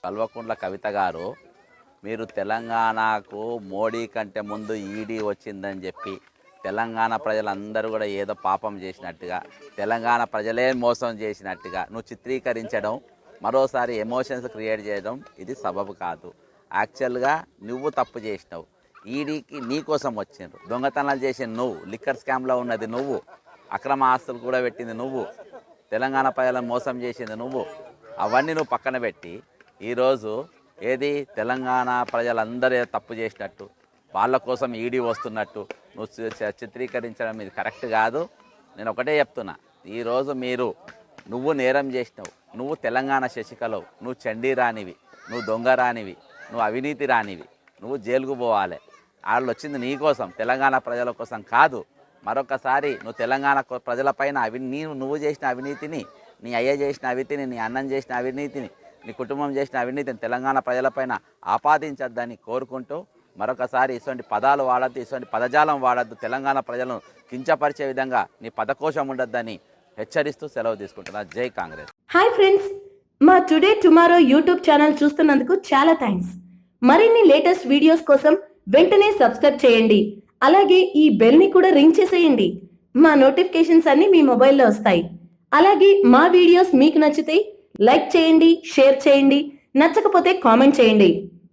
కల్వకుంట్ల కవిత గారు, మీరు తెలంగాణకు మోడీ కంటే ముందు ఈడీ వచ్చిందని చెప్పి తెలంగాణ ప్రజలందరూ కూడా ఏదో పాపం చేసినట్టుగా, తెలంగాణ ప్రజలే మోసం చేసినట్టుగా నువ్వు చిత్రీకరించడం, మరోసారి ఎమోషన్స్ క్రియేట్ చేయడం ఇది సబబు కాదు. యాక్చువల్గా నువ్వు తప్పు చేసినావు. ఈడీకి నీ కోసం వచ్చిండ్రు. దొంగతనాలు చేసిన నువ్వు, లిక్కర్ స్కామ్లో ఉన్నది నువ్వు, అక్రమ ఆస్తులు కూడా పెట్టింది నువ్వు, తెలంగాణ ప్రజలను మోసం చేసింది నువ్వు. అవన్నీ నువ్వు పక్కన పెట్టి ఈరోజు ఏది తెలంగాణ ప్రజలందరూ తప్పు చేసినట్టు, వాళ్ళ కోసం ఈడీ వస్తున్నట్టు నువ్వు చిత్రీకరించడం ఇది కరెక్ట్ కాదు. నేను ఒకటే చెప్తున్నా, ఈరోజు నువ్వు నేరం చేసినావు. నువ్వు తెలంగాణ శశికళవు, నువ్వు చండీ రానివి, నువ్వు దొంగ రానివి, నువ్వు అవినీతి రానివి, నువ్వు జైలుకు పోవాలి. వాళ్ళు వచ్చింది నీ కోసం, తెలంగాణ ప్రజల కోసం కాదు. మరొకసారి నువ్వు తెలంగాణ ప్రజలపైన నువ్వు చేసిన అవినీతిని, నీ అయ్య చేసిన అవినీతిని, నీ అన్నం చేసిన అవినీతిని, నీ కుటుంబం చేసిన అవినీతిని తెలంగాణ ప్రజలపైన ఆపాదించద్దని కోరుకుంటూ, మరొకసారి ఇటువంటి పదాలు వాడద్దు, ఇటువంటి పదజాలం వాడద్దు, తెలంగాణ ప్రజలను కించపరిచే విధంగా నీ పదకోశం ఉండొద్దని హెచ్చరిస్తూ సెలవు తీసుకుంటున్నా. జై కాంగ్రెస్. హాయ్ ఫ్రెండ్స్, మా టుడే టుమారో యూట్యూబ్ ఛానల్ చూస్తున్నందుకు చాలా థ్యాంక్స్. మరిన్ని లేటెస్ట్ వీడియోస్ కోసం వెంటనే సబ్స్క్రైబ్ చేయండి. అలాగే ఈ బెల్ ని కూడా రింగ్ చేసేయండి. మా నోటిఫికేషన్స్ అన్ని మీ మొబైల్లో వస్తాయి. అలాగే మా వీడియోస్ మీకు నచ్చితే లైక్ చేయండి, షేర్ చేయండి, నచ్చకపోతే కామెంట్ చేయండి.